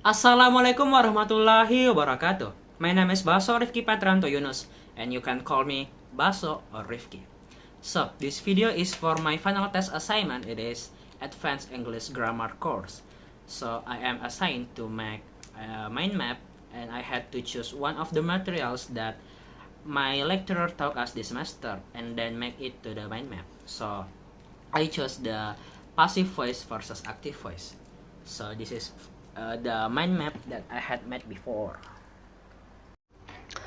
Assalamualaikum warahmatullahi wabarakatuh. My name is Baso Rifki Patranto Yunus, and you can call me Baso or Rifki. So, this video is for my final test assignment. It is Advanced English Grammar course. So, I am assigned to make a mind map, and I had to choose one of the materials that my lecturer taught us this semester, and then make it to the mind map. So, I chose the passive voice versus active voice. So this is the mind map that I had made before.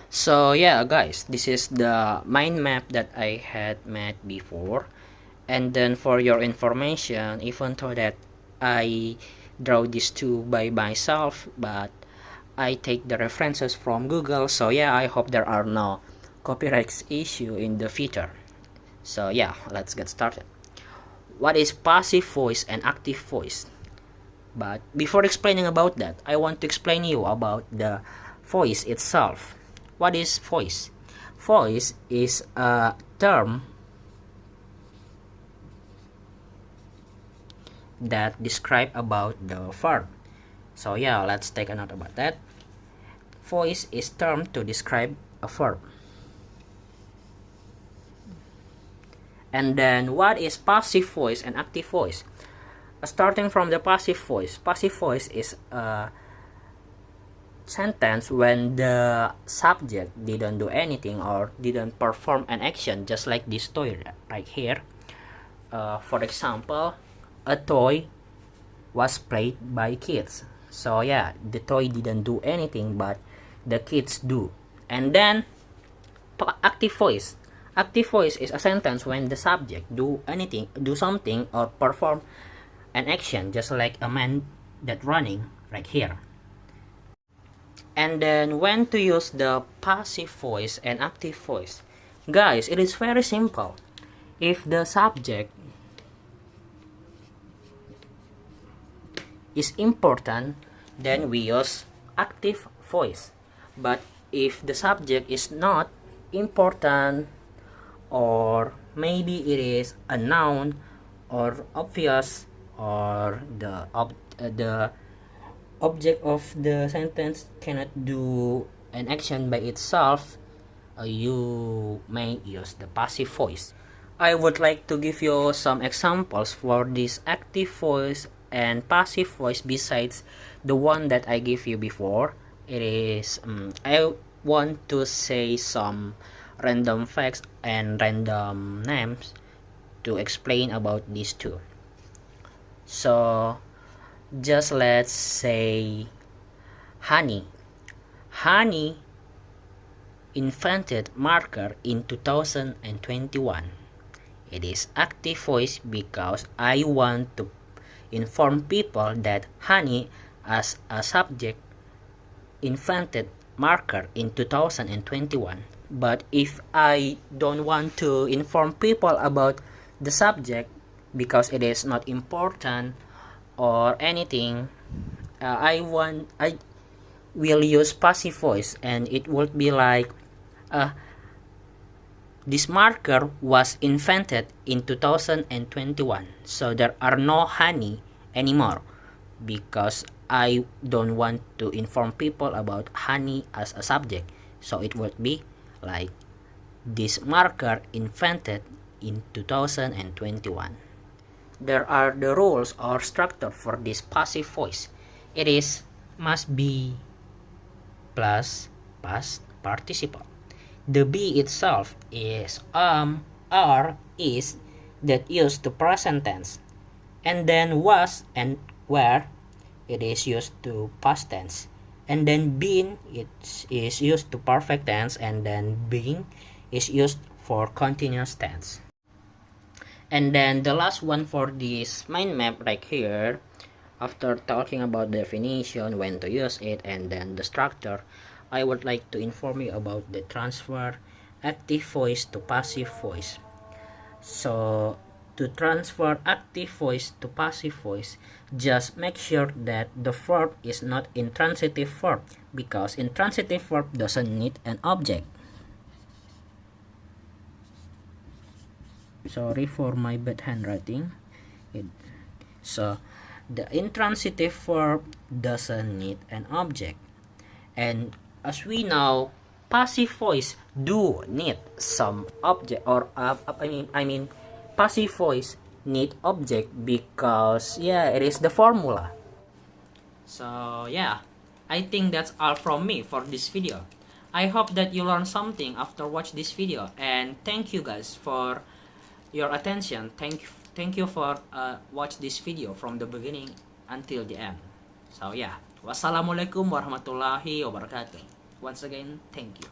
So yeah guys, this is the mind map that I had made before. And then for your information, even though that I draw these two by myself, but I take the references from Google. So yeah, I hope there are no copyright issue in the future. So yeah, let's get started. What is passive voice and active voice? But before explaining about that, I want to explain you about the voice itself. What is voice? Voice is a term that describe about the verb. So yeah, let's take a note about that. Voice is term to describe a verb. And then what is passive voice and active voice? Starting from the passive voice. Passive voice is a sentence when the subject didn't do anything or didn't perform an action, just like this toy right here. For example, a toy was played by kids. So yeah, the toy didn't do anything, but the kids do. And then active voice. Active voice is a sentence when the subject do something or perform an action, just like a man that running right here. And then when to use the passive voice and active voice? Guys, it is very simple. If the subject is important, then we use active voice. But if the subject is not important, or maybe it is a noun or obvious, or the object of the sentence cannot do an action by itself, you may use the passive voice. I would like to give you some examples for this active voice and passive voice besides the one that I gave you before. It is I want to say some random facts and random names to explain about these two. So just let's say Honey. Honey invented marker in 2021. It is active voice because I want to inform people that Honey as a subject invented marker in 2021. But if I don't want to inform people about the subject because it is not important or anything, I will use passive voice, and it would be like this marker was invented in 2021, so there are no honey anymore because I don't want to inform people about honey as a subject. So it would be like this marker invented in 2021. There are the rules or structure for this passive voice. It is must be plus past participle. The be itself is are, is that used to present tense, and then was and were, it is used to past tense, and then been it is used to perfect tense, and then being is used for continuous tense. And then the last one for this mind map right here, after talking about definition, when to use it, and then the structure, I would like to inform you about the transfer active voice to passive voice. So to transfer active voice to passive voice, just make sure that the verb is not intransitive verb, because intransitive verb doesn't need an object. Sorry for my bad handwriting. So The intransitive verb doesn't need an object. And as we know, passive voice do need some object, or passive voice need object because yeah, it is the formula. So yeah, I think that's all from me for this video. I hope that you learned something after watch this video, and thank you guys for your attention. Thank you for watch this video from the beginning until the end. So yeah, wassalamualaikum warahmatullahi wabarakatuh. Once again, thank you.